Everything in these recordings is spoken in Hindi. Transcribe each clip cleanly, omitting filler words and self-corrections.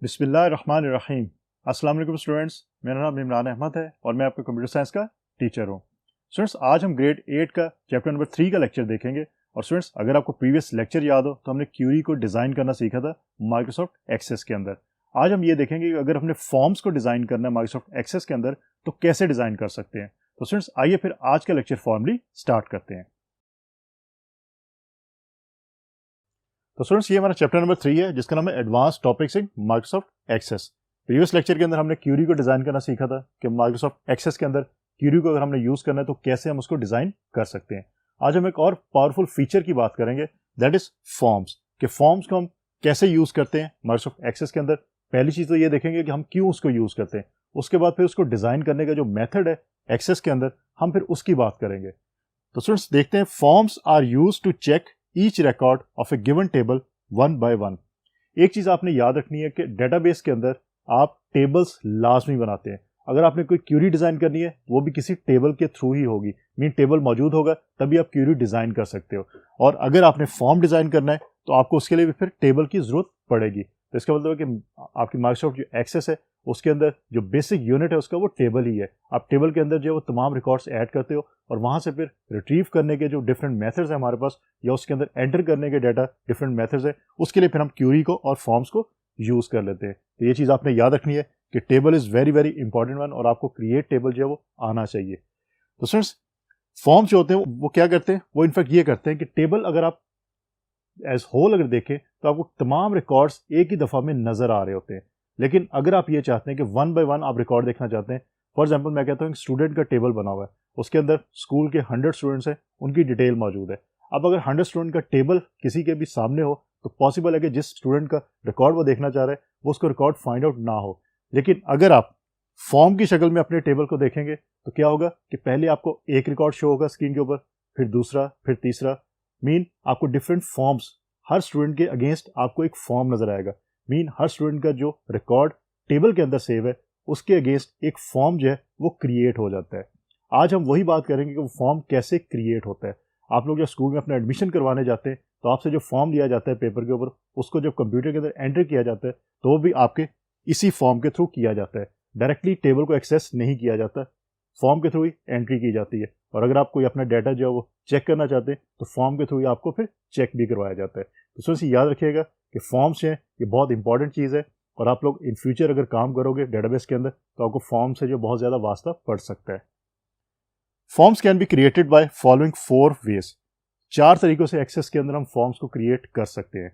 बिस्मिल्लाहिर्रहमानिर्रहीम। अस्सलाम वालेकुम स्टूडेंट्स, मेरा नाम इमरान अहमद है और मैं आपका कंप्यूटर साइंस का टीचर हूँ। स्टूडेंट्स, आज हम ग्रेड 8 का चैप्टर नंबर 3 का लेक्चर देखेंगे। और स्टूडेंट्स, अगर आपको प्रीवियस लेक्चर याद हो तो हमने क्यूरी को डिज़ाइन करना सीखा था माइक्रोसॉफ्ट एक्सेस के अंदर। आज हम ये देखेंगे कि अगर हमने फॉर्म्स को डिज़ाइन करना है माइक्रोसॉफ्ट एक्सेस के अंदर तो कैसे डिज़ाइन कर सकते हैं। तो स्टूडेंट्स, आइए फिर आज का लेक्चर फॉर्मली स्टार्ट करते हैं। तो स्टूडेंट्स, ये हमारा चैप्टर नंबर 3 है जिसका नाम है advance topics in Microsoft Access. Previous lecture के अंदर हमने क्यूरी को डिज़ाइन करना सीखा था कि माइक्रोसॉफ्ट एक्सेस के अंदर क्यूरी को अगर हमने यूज़ करना है तो कैसे हम उसको डिज़ाइन कर सकते हैं। आज हम एक और पावरफुल फीचर की बात करेंगे, दैट इज फॉर्म्स। कि फॉर्म्स को हम कैसे यूज़ करते हैं माइक्रोसॉफ्ट एक्सेस के अंदर। पहली चीज़ तो ये देखेंगे कि हम क्यों उसको यूज़ करते हैं। उसके बाद फिर उसको डिज़ाइन करने का जो मेथड है एक्सेस के अंदर, हम फिर उसकी बात करेंगे। तो स्टूडेंट्स, देखते हैं forms are use to check each record of a given table one by one. एक चीज आपने याद रखनी है कि डेटाबेस के अंदर आप टेबल्स लाजमी बनाते हैं। अगर आपने कोई क्यूरी डिजाइन करनी है वो भी किसी टेबल के थ्रू ही होगी, मीन टेबल मौजूद होगा तभी आप क्यूरी डिजाइन कर सकते हो। और अगर आपने फॉर्म डिजाइन करना है तो आपको उसके लिए भी फिर टेबल की जरूरत पड़ेगी। तो इसका मतलब है कि आपकी माइक्रोसॉफ्ट जो एक्सेस है उसके अंदर जो बेसिक यूनिट है उसका वो टेबल ही है। आप टेबल के अंदर जो है वो तमाम रिकॉर्ड्स ऐड करते हो और वहां से फिर रिट्रीव करने के जो डिफरेंट मेथड्स हैं हमारे पास, या उसके अंदर एंटर करने के डाटा डिफरेंट मेथड्स है, उसके लिए फिर हम क्यूरी को और फॉर्म्स को यूज कर लेते हैं। तो ये चीज आपने याद रखनी है कि table is very very important one और आपको क्रिएट टेबल जो है वो आना चाहिए। तो फ्रेंड्स, फॉर्म्स जो होते हैं वो क्या करते हैं, वो इनफैक्ट ये करते हैं कि टेबल अगर आप एज होल अगर देखें तो आपको तमाम रिकॉर्ड्स एक ही दफा में नजर आ रहे होते हैं। लेकिन अगर आप ये चाहते हैं कि वन बाय वन आप रिकॉर्ड देखना चाहते हैं, फॉर एग्जांपल मैं कहता हूँ स्टूडेंट का टेबल बना हुआ है, उसके अंदर स्कूल के 100 स्टूडेंट्स हैं, उनकी डिटेल मौजूद है। अब अगर 100 स्टूडेंट का टेबल किसी के भी सामने हो तो पॉसिबल है कि जिस स्टूडेंट का रिकॉर्ड वो देखना चाह रहा है वो उसको रिकॉर्ड फाइंड आउट ना हो। लेकिन अगर आप फॉर्म की शक्ल में अपने टेबल को देखेंगे तो क्या होगा कि पहले आपको एक रिकॉर्ड शो होगा स्क्रीन के ऊपर, फिर दूसरा, फिर तीसरा। मीन आपको डिफरेंट फॉर्म्स, हर स्टूडेंट के अगेंस्ट आपको एक फॉर्म नजर आएगा। मीन हर स्टूडेंट का जो रिकॉर्ड टेबल के अंदर सेव है उसके अगेंस्ट एक फॉर्म जो है वो क्रिएट हो जाता है। आज हम वही बात करेंगे कि वो फॉर्म कैसे क्रिएट होता है। आप लोग जब स्कूल में अपना एडमिशन करवाने जाते हैं तो आपसे जो फॉर्म लिया जाता है पेपर के ऊपर, उसको जब कंप्यूटर के अंदर एंटर किया जाता है तो वो भी आपके इसी फॉर्म के थ्रू किया जाता है। डायरेक्टली टेबल को एक्सेस नहीं किया जाता, फॉर्म के थ्रू ही एंट्री की जाती है। और अगर आप कोई अपना डाटा जो है वो चेक करना चाहते हैं तो फॉर्म के थ्रू ही आपको फिर चेक भी करवाया जाता है। तो सोचिए, याद रखिएगा कि फॉर्म्स हैं ये बहुत इंपॉर्टेंट चीज़ है और आप लोग इन फ्यूचर अगर काम करोगे डेटाबेस के अंदर तो आपको फॉर्म से जो बहुत ज़्यादा वास्ता पड़ सकता है। Forms can be created by following 4 ways. 4 तरीकों से एक्सेस के अंदर हम फॉर्म्स को क्रिएट कर सकते हैं।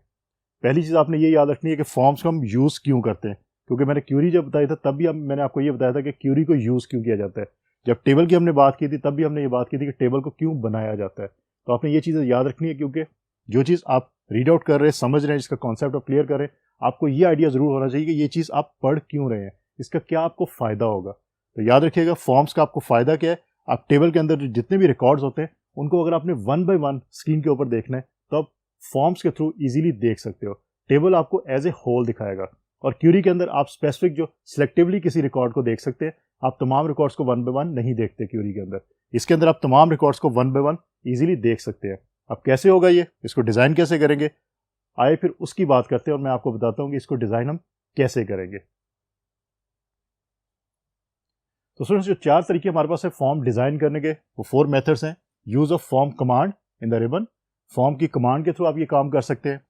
पहली चीज़ आपने ये याद रखनी है कि फॉर्म्स को हम यूज़ क्यों करते हैं, क्योंकि मैंने क्यूरी जब बताई था तब भी मैंने आपको ये बताया था कि क्यूरी को यूज़ क्यों किया जाता है। जब टेबल की हमने बात की थी तब भी हमने ये बात की थी कि टेबल को क्यों बनाया जाता है। तो आपने ये चीज़ें याद रखनी है, क्योंकि जो चीज़ आप रीड आउट कर रहे हैं, समझ रहे हैं, जिसका कॉन्सेप्ट आप क्लियर कर रहे हैं, आपको ये आइडिया ज़रूर होना चाहिए कि ये चीज़ आप पढ़ क्यों रहे हैं, इसका क्या आपको फ़ायदा होगा। तो याद रखिएगा फॉर्म्स का आपको फ़ायदा क्या है। आप टेबल के अंदर जितने भी रिकॉर्ड्स होते हैं उनको अगर आपने वन बाय वन स्क्रीन के ऊपर देखना है तो आप फॉर्म्स के थ्रू ईजिली देख सकते हो। टेबल आपको एज ए होल दिखाएगा और क्यूरी के अंदर आप स्पेसिफिक जो सिलेक्टिवली किसी रिकॉर्ड को देख सकते हैं। आप तमाम रिकॉर्ड्स को वन बाय वन नहीं देखते क्यूरी के अंदर। इसके अंदर आप तमाम रिकॉर्ड्स को वन बाय वन इजीली देख सकते हैं। अब कैसे होगा ये, इसको डिजाइन कैसे करेंगे, आइए फिर उसकी बात करते हैं और मैं आपको बताता हूं कि इसको डिजाइन हम कैसे करेंगे। तो स्टूडेंट्स, जो 4 तरीके हमारे पास है फॉर्म डिजाइन करने के, वो 4 मेथड्स हैं। Use of form command in the ribbon, form की कमांड के थ्रू आप ये काम कर सकते हैं।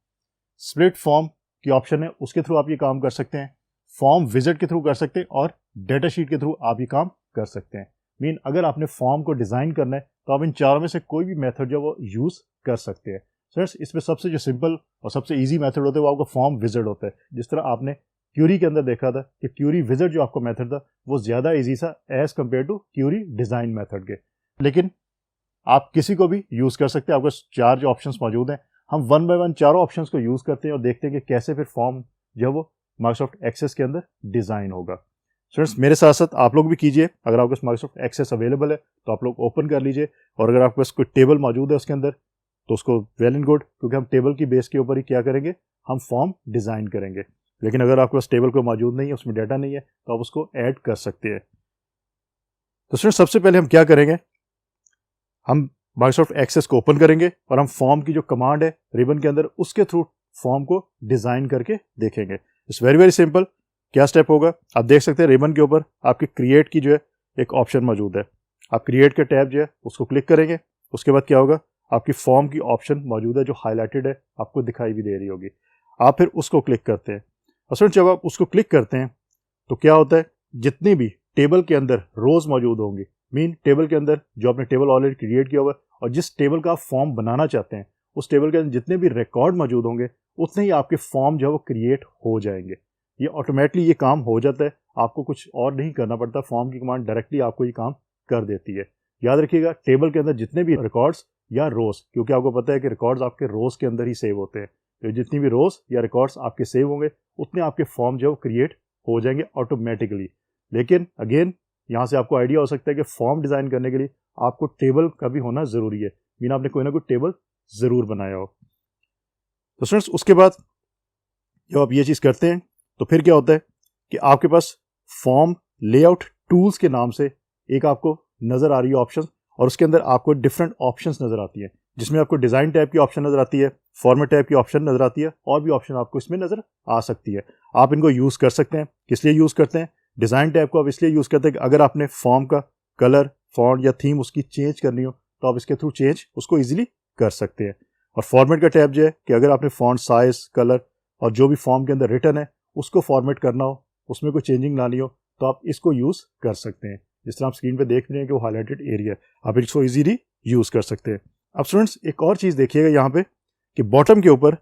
स्प्लिट फॉर्म की ऑप्शन है उसके थ्रू आप ये काम कर सकते हैं। फॉर्म विजिट के थ्रू कर सकते हैं और डेटा शीट के थ्रू आप ये काम कर सकते हैं। मीन अगर आपने फॉर्म को डिजाइन करना है तो आप इन चारों में से कोई भी मेथड जो वो यूज कर सकते हैं। सर, इसमें सबसे जो सिंपल और सबसे इजी मेथड होता है वो आपका फॉर्म विजिट होता है। जिस तरह आपने क्यूरी के अंदर देखा था कि क्यूरी विजिट जो आपका मेथड था वो ज्यादा इजी था as compare to query design method के। लेकिन आप किसी को भी यूज कर सकते हैं, आपके 4 जो ऑप्शंस मौजूद हैं। हम वन बाय वन चारों ऑप्शंस को यूज करते हैं और देखते हैं कि कैसे फिर फॉर्म जो वो माइक्रोसॉफ्ट एक्सेस के अंदर डिजाइन होगा। स्टूडेंट्स, मेरे साथ साथ आप लोग भी कीजिए। अगर आपके पास माइक्रोसॉफ्ट एक्सेस अवेलेबल है तो आप लोग ओपन कर लीजिए, और अगर आपके पास कोई टेबल मौजूद है उसके अंदर तो उसको वेल एंड गुड, क्योंकि हम टेबल की बेस के ऊपर ही क्या करेंगे, हम फॉर्म डिजाइन करेंगे। लेकिन अगर आपके पास टेबल को मौजूद नहीं है, उसमें डाटा नहीं है, तो आप उसको ऐड कर सकते हैं। तो स्टूडेंट्स, सबसे पहले हम क्या करेंगे, हम माइक्रोसॉफ्ट एक्सेस को ओपन करेंगे और हम फॉर्म की जो कमांड है रिबन के अंदर उसके थ्रू फॉर्म को डिजाइन करके देखेंगे। It's very very simple. क्या स्टेप होगा, आप देख सकते हैं रिबन के ऊपर आपके क्रिएट की जो है एक ऑप्शन मौजूद है। आप क्रिएट के टैब जो है उसको क्लिक करेंगे, उसके बाद क्या होगा, आपकी फॉर्म की ऑप्शन मौजूद है जो हाईलाइटेड है, आपको दिखाई भी दे रही होगी। आप फिर उसको क्लिक करते हैं और फ्रेंड्स जब आप उसको क्लिक करते हैं तो क्या होता है, जितनी भी टेबल के अंदर रोज मौजूद होंगी, मीन टेबल के अंदर जो आपने टेबल ऑलरेडी क्रिएट किया हुआ है और जिस टेबल का आप फॉर्म बनाना चाहते हैं उस टेबल के अंदर जितने भी रिकॉर्ड मौजूद होंगे उतने ही आपके फॉर्म जो है वो क्रिएट हो जाएंगे। ये ऑटोमेटिकली ये काम हो जाता है, आपको कुछ और नहीं करना पड़ता, फॉर्म की कमांड डायरेक्टली आपको ये काम कर देती है। याद रखिएगा टेबल के अंदर जितने भी रिकॉर्ड्स या रोज, क्योंकि आपको पता है कि रिकॉर्ड्स आपके रोज के अंदर ही सेव होते हैं, तो जितनी भी रोज या रिकॉर्ड्स आपके सेव होंगे उतने आपके फॉर्म जो है वो क्रिएट हो जाएंगे ऑटोमेटिकली। लेकिन अगेन यहाँ से आपको आइडिया हो सकता है कि फॉर्म डिजाइन करने के लिए आपको टेबल का भी होना जरूरी है, मीन आपने कोई ना कोई टेबल जरूर बनाया हो। तो फ्रेंड्स उसके बाद जब आप ये चीज करते हैं तो फिर क्या होता है कि आपके पास फॉर्म लेआउट टूल्स के नाम से एक आपको नजर आ रही है ऑप्शन, और उसके अंदर आपको डिफरेंट ऑप्शंस नजर आती है, जिसमें आपको डिजाइन टैब की ऑप्शन नजर आती है, फॉर्मेट टैब की ऑप्शन नजर आती है, और भी ऑप्शन आपको इसमें नजर आ सकती है। आप इनको यूज कर सकते हैं। किस लिए यूज करते हैं, डिजाइन टैब को आप इसलिए यूज करते हैं कि अगर आपने फॉर्म का कलर, फॉन्ट या थीम उसकी चेंज करनी हो तो आप इसके थ्रू चेंज उसको इजीली कर सकते हैं। और फॉर्मेट का टैब जो है कि अगर आपने फॉन्ट साइज, कलर और जो भी फॉर्म के अंदर रिटर्न है उसको फॉर्मेट करना हो, उसमें कोई चेंजिंग लानी हो तो आप इसको यूज कर सकते हैं। जिस तरह आप स्क्रीन पे देख रहे हैं कि वो हाईलाइटेड एरिया, आप इसको इजीली यूज कर सकते हैं। अब स्टूडेंट्स एक और चीज देखिएगा यहाँ पे कि बॉटम के ऊपर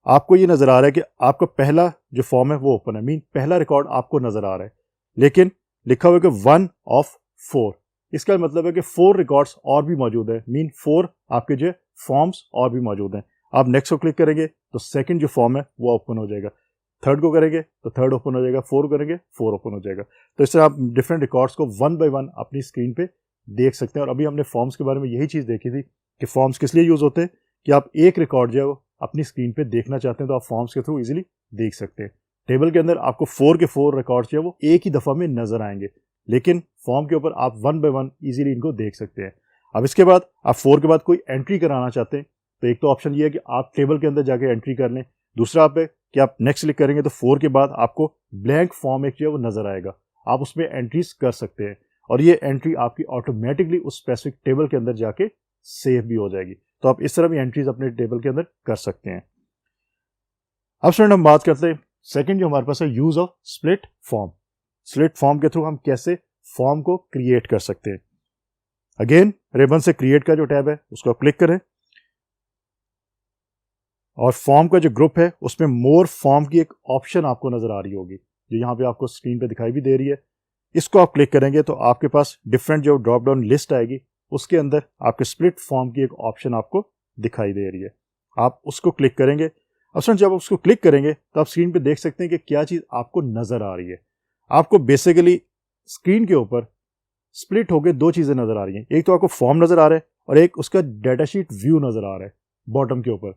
आपको ये नजर आ रहा है कि आपका पहला जो फॉर्म है वो ओपन है, मीन पहला रिकॉर्ड आपको नजर आ रहा है, लेकिन लिखा हुआ है कि 1 of 4। इसका मतलब है कि 4 रिकॉर्ड्स और भी मौजूद है, मीन 4 आपके जो फॉर्म्स और भी मौजूद हैं। आप नेक्स्ट को क्लिक करेंगे तो सेकंड जो फॉर्म है वो ओपन हो जाएगा, थर्ड को करेंगे तो थर्ड ओपन हो जाएगा, 4 करेंगे 4 ओपन हो जाएगा। तो इस तरह आप डिफरेंट रिकॉर्ड्स को 1 by 1 अपनी स्क्रीन पे देख सकते हैं। और अभी हमने फॉर्म्स के बारे में यही चीज देखी थी कि फॉर्म्स किस लिए यूज होते हैं, कि आप एक रिकॉर्ड जो है वो अपनी स्क्रीन पे देखना चाहते हैं तो आप फॉर्म्स के थ्रू इजीली देख सकते हैं। टेबल के अंदर आपको 4 के 4 रिकॉर्ड जो है वो एक ही दफा में नजर आएंगे, लेकिन फॉर्म के ऊपर आप 1 by 1 इजीली इनको देख सकते हैं। अब इसके बाद आप 4 के बाद कोई एंट्री कराना चाहते हैं तो एक तो ऑप्शन ये है कि आप टेबल के अंदर जाके एंट्री कर लें, दूसरा आप है कि आप नेक्स्ट क्लिक करेंगे तो 4 के बाद आपको ब्लैंक फॉर्म एक जो है वो नजर आएगा, आप उसमें एंट्रीज कर सकते हैं और ये एंट्री आपकी ऑटोमेटिकली उस स्पेसिफिक टेबल के अंदर जाके सेव भी हो जाएगी। तो आप इस तरह भी एंट्रीज अपने टेबल के अंदर कर सकते हैं। अब स्टूडेंट हम बात करते हैं सेकंड जो हमारे पास है, use of split form. Split form के थ्रू हम कैसे फॉर्म को क्रिएट कर सकते हैं। अगेन रिबन से क्रिएट का जो टैब है उसको आप क्लिक करें और फॉर्म का जो ग्रुप है उसमें मोर फॉर्म की एक ऑप्शन आपको नजर आ रही होगी जो यहाँ पे आपको स्क्रीन पे दिखाई भी दे रही है। इसको आप क्लिक करेंगे तो आपके पास डिफरेंट जो ड्रॉप डाउन लिस्ट आएगी, उसके अंदर आपके स्प्लिट फॉर्म की एक ऑप्शन आपको दिखाई दे रही है, आप उसको क्लिक करेंगे। अब जब आप उसको क्लिक करेंगे तो आप स्क्रीन पे देख सकते हैं कि क्या चीज आपको नजर आ रही है। आपको बेसिकली स्क्रीन के ऊपर स्प्लिट होकर दो चीजें नजर आ रही हैं, एक तो आपको फॉर्म नजर आ रहा है और एक उसका डाटा शीट व्यू नजर आ रहा है बॉटम के ऊपर।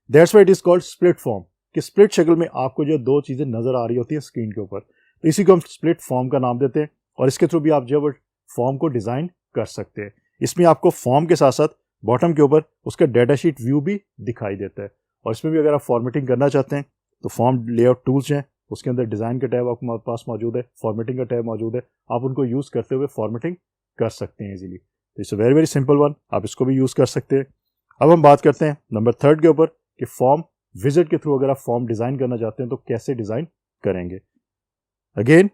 That's why it is called split form, कि स्प्लिट शक्ल में आपको जो दो चीजें नजर आ रही होती है स्क्रीन के ऊपर, तो इसी को हम स्प्लिट फॉर्म का नाम देते हैं और इसके थ्रू भी आप जो है फॉर्म को डिजाइन कर सकते हैं। इसमें आपको फॉर्म के साथ साथ बॉटम के ऊपर उसका डाटा शीट व्यू भी दिखाई देता है और इसमें भी अगर आप फॉर्मेटिंग करना चाहते हैं तो फॉर्म लेआउट टूल्स हैं, उसके अंदर डिजाइन का टैब आपके पास मौजूद है, फॉर्मेटिंग का टैब मौजूद है, आप उनको यूज करते हुए फॉर्मेटिंग कर सकते हैं इजीली। तो it's very very simple one, आप इसको भी यूज कर सकते हैं। अब हम बात करते हैं नंबर 3 के ऊपर कि फॉर्म विजिट के थ्रू अगर आप फॉर्म डिजाइन करना चाहते हैं तो कैसे डिजाइन करेंगे। अगेन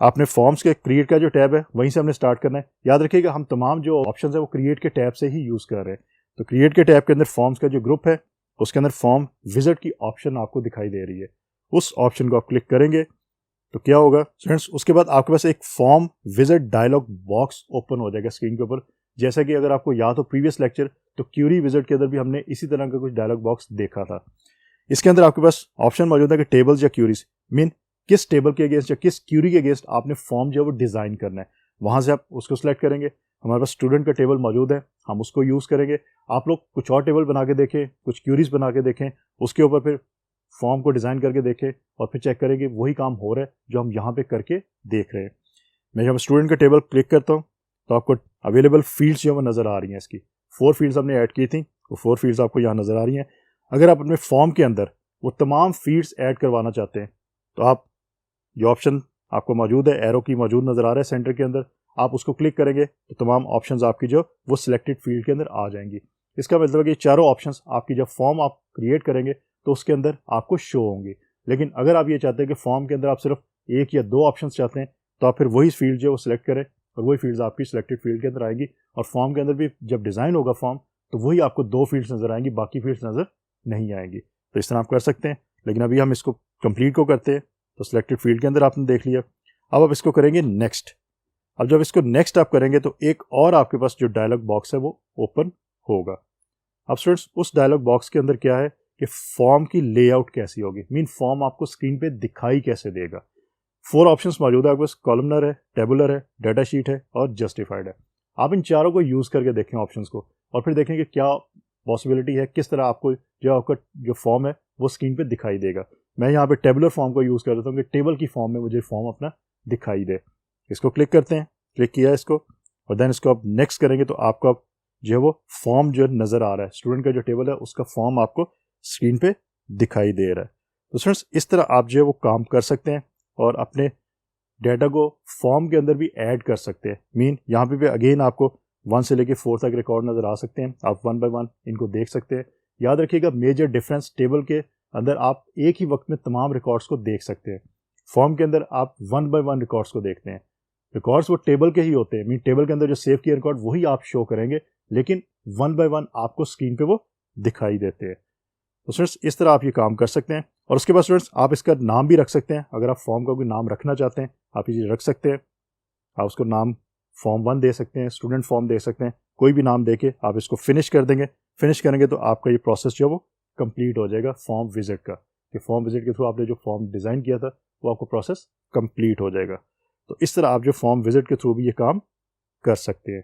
आपने फॉर्म्स के क्रिएट का जो टैब है वहीं से हमने स्टार्ट करना है। याद रखिएगा हम तमाम जो ऑप्शन है वो क्रिएट के टैब से ही यूज कर रहे हैं। तो क्रिएट के टैब के अंदर फॉर्म्स का जो ग्रुप है उसके अंदर फॉर्म विजिट की ऑप्शन आपको दिखाई दे रही है, उस ऑप्शन को आप क्लिक करेंगे तो क्या होगा फ्रेंड्स, उसके बाद आपके पास एक form visit dialog box open हो जाएगा स्क्रीन के ऊपर। जैसा कि अगर आपको याद हो प्रीवियस लेक्चर तो क्यूरी विजिट के अंदर भी हमने इसी तरह का कुछ डायलॉग बॉक्स देखा था। इसके अंदर आपके पास ऑप्शन मौजूद है कि टेबल्स या क्यूरीज, मीन किस टेबल के अगेंस्ट या किस क्यूरी के अगेंस्ट आपने फॉर्म जो है वो डिजाइन करना है, वहां से आप उसको सिलेक्ट करेंगे। हमारे पास स्टूडेंट का टेबल मौजूद है, हम उसको यूज करेंगे। आप लोग कुछ और टेबल बना के देखें, कुछ क्यूरीज बना के देखें, उसके ऊपर फिर फॉर्म को डिजाइन करके देखें और फिर चेक करेंगे वही काम हो रहा है जो हम यहाँ पे करके देख रहे हैं। मैं जब स्टूडेंट का टेबल क्लिक करता हूँ तो आपको अवेलेबल फील्ड्स जो है वो नजर आ रही हैं। इसकी 4 फील्ड्स हमने ऐड की थी, वो 4 फील्ड्स आपको यहाँ नजर आ रही हैं। अगर आप अपने फॉर्म के अंदर वो तमाम फील्ड्स ऐड करवाना चाहते हैं तो आप जो ऑप्शन आपको मौजूद है, एरो की मौजूद नज़र आ रहा है सेंटर के अंदर, आप उसको क्लिक करेंगे तो तमाम ऑप्शंस आपकी जो वो सिलेक्टेड फील्ड के अंदर आ जाएंगी। इसका मतलब है कि चारों ऑप्शंस आपकी जब फॉर्म आप क्रिएट करेंगे तो उसके अंदर आपको शो होंगी। लेकिन अगर आप ये चाहते हैं कि फॉर्म के अंदर आप सिर्फ एक या दो ऑप्शंस चाहते हैं तो आप फिर वही फील्ड जो वो सिलेक्ट करें और वही फील्ड्स आपकी सिलेक्टेड फील्ड के अंदर आएंगी। और फॉर्म के अंदर भी जब डिज़ाइन होगा फॉर्म तो वही आपको दो फील्ड्स नज़र आएंगी, बाकी फील्ड्स नज़र नहीं आएंगी। तो इस तरह आप कर सकते हैं। लेकिन अभी हम इसको कंप्लीट को करते हैं। तो सिलेक्टेड फील्ड के अंदर आपने देख लिया। अब आप इसको करेंगे नेक्स्ट। अब जब इसको नेक्स्ट आप करेंगे तो एक और आपके पास जो डायलॉग बॉक्स है वो ओपन होगा। अब स्टूडेंट्स उस डायलॉग बॉक्स के अंदर क्या है कि फॉर्म की लेआउट कैसी होगी, मीन फॉर्म आपको स्क्रीन पे दिखाई कैसे देगा। 4 ऑप्शंस मौजूद है आपके पास, कॉलमनर है, टेबुलर है, डाटा शीट है और जस्टिफाइड है। आप इन चारों को यूज़ करके देखें ऑप्शंस को और फिर देखें कि क्या पॉसिबिलिटी है, किस तरह आपको जो आपका जो फॉर्म है वो स्क्रीन पे दिखाई देगा। मैं यहाँ पे टेबुलर फॉर्म को यूज़ कर देता हूँ कि टेबल की फॉर्म में मुझे फॉर्म अपना दिखाई दे। इसको क्लिक करते हैं, क्लिक किया इसको और देन इसको आप नेक्स्ट करेंगे तो आपको अब जो है वो फॉर्म जो नज़र आ रहा है, स्टूडेंट का जो टेबल है उसका फॉर्म आपको स्क्रीन पे दिखाई दे रहा है। तो स्टूडेंट्स इस तरह आप जो है वो काम कर सकते हैं और अपने डाटा को फॉर्म के अंदर भी ऐड कर सकते हैं। मीन यहाँ पे भी अगेन आपको 1 से लेके 4 तक रिकॉर्ड नज़र आ सकते हैं। आप 1 बाय 1 इनको देख सकते हैं। याद रखिएगा मेजर डिफरेंस टेबल के अंदर आप एक ही वक्त में तमाम रिकॉर्ड्स को देख सकते हैं। फॉर्म के अंदर आप 1 बाय 1 रिकॉर्ड्स को देखते हैं। रिकॉर्ड्स वो टेबल के ही होते हैं, मीन टेबल के अंदर जो सेव किए रिकॉर्ड वही आप शो करेंगे, लेकिन 1 बाय 1 आपको स्क्रीन पे वो दिखाई देते हैं। तो स्टूडेंट्स इस तरह आप ये काम कर सकते हैं। और उसके बाद स्टूडेंट्स आप इसका नाम भी रख सकते हैं। अगर आप फॉर्म का कोई नाम रखना चाहते हैं आप ये रख सकते हैं। आप उसको नाम फॉर्म 1 दे सकते हैं, स्टूडेंट फॉर्म दे सकते हैं, कोई भी नाम दे के आप इसको फिनिश कर देंगे। फिनिश करेंगे तो आपका ये प्रोसेस जो है वो कंप्लीट हो जाएगा फॉर्म विजिट का। कि फॉर्म विजिट के थ्रू आपने जो फॉर्म डिज़ाइन किया था वो आपको प्रोसेस कंप्लीट हो जाएगा। तो इस तरह आप जो फॉर्म विजिट के थ्रू भी ये काम कर सकते हैं।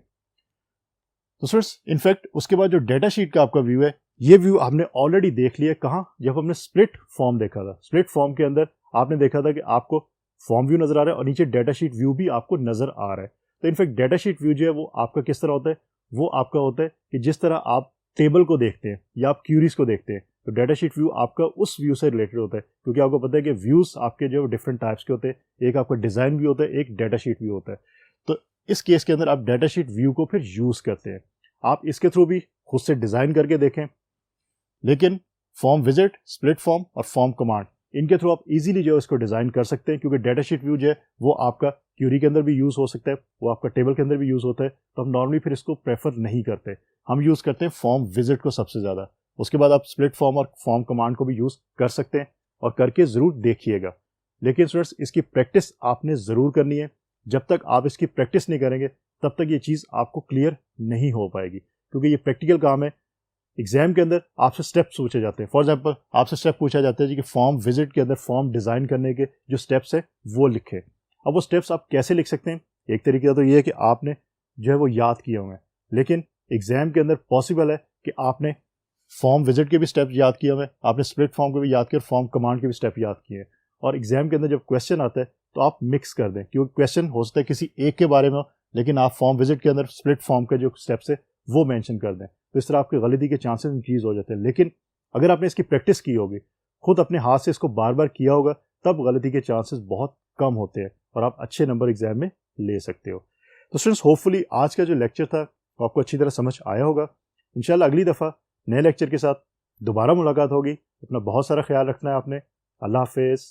तो स्टूडेंट्स इनफैक्ट उसके बाद जो डाटा शीट का आपका व्यू है, ये व्यू आपने ऑलरेडी देख लिया। कहाँ? जब हमने स्प्लिट फॉर्म देखा था। स्प्लिट फॉर्म के अंदर आपने देखा था कि आपको फॉर्म व्यू नजर आ रहा है और नीचे डाटा शीट व्यू भी आपको नजर आ रहा है। तो इनफैक्ट डाटा शीट व्यू जो है वो आपका किस तरह होता है? वो आपका होता है कि जिस तरह आप टेबल को देखते हैं या आप क्यूरीज को देखते हैं, तो डाटा शीट व्यू आपका उस व्यू से रिलेटेड होता है। क्योंकि आपको पता है कि व्यूज आपके जो डिफरेंट टाइप्स के होते हैं, एक आपका डिजाइन व्यू होता है, एक डाटा शीट व्यू होता है। तो इस केस के अंदर आप डाटा शीट व्यू को फिर यूज करते हैं। आप इसके थ्रू भी खुद से डिजाइन करके देखें, लेकिन फॉर्म विजिट, स्प्लिट फॉर्म और फॉर्म कमांड, इनके थ्रू आप इजीली जो है इसको डिजाइन कर सकते हैं। क्योंकि डाटा शीट व्यू जो है वो आपका क्यूरी के अंदर भी यूज हो सकता है, वो आपका टेबल के अंदर भी यूज होता है। तो हम नॉर्मली फिर इसको प्रेफर नहीं करते, हम यूज करते हैं फॉर्म विजिट को सबसे ज्यादा। उसके बाद आप स्प्लिट फॉर्म और फॉर्म कमांड को भी यूज कर सकते हैं और करके जरूर देखिएगा। लेकिन स्टूडेंट्स इसकी प्रैक्टिस आपने जरूर करनी है। जब तक आप इसकी प्रैक्टिस नहीं करेंगे तब तक ये चीज आपको क्लियर नहीं हो पाएगी। क्योंकि ये प्रैक्टिकल काम है। एग्जाम के अंदर आपसे स्टेप्स पूछे जाते हैं। फॉर एग्जांपल आपसे स्टेप पूछा जाता है जी कि फॉर्म विजिट के अंदर फॉर्म डिजाइन करने के जो स्टेप्स है वो लिखे। अब वो स्टेप्स आप कैसे लिख सकते हैं? एक तरीका तो ये है कि आपने जो है वो याद किए होंगे, लेकिन एग्जाम के अंदर पॉसिबल है कि आपने फॉर्म विजिट के भी स्टेप याद किए हुए, आपने स्प्लिट फॉर्म के भी याद किए और फॉर्म कमांड के भी स्टेप याद किए। और एग्जाम के अंदर जब क्वेश्चन आता है तो आप मिक्स कर दें, क्योंकि क्वेश्चन हो सकता है किसी एक के बारे में हो, लेकिन आप फॉर्म विजिट के अंदर स्प्लिट फॉर्म के जो स्टेप्स है वो मेंशन कर दें। तो इस तरह आपकी गलती के चांसेस इंक्रीज हो जाते हैं। लेकिन अगर आपने इसकी प्रैक्टिस की होगी, खुद अपने हाथ से इसको बार बार किया होगा, तब गलती के चांसेस बहुत कम होते हैं और आप अच्छे नंबर एग्जाम में ले सकते हो। तो स्टूडेंट्स होपफुली आज का जो लेक्चर था वो आपको अच्छी तरह समझ आया होगा। इंशाल्लाह अगली दफ़ा नए लेक्चर के साथ दोबारा मुलाकात होगी। अपना बहुत सारा ख्याल रखना है आपने। अल्लाह हाफिज़।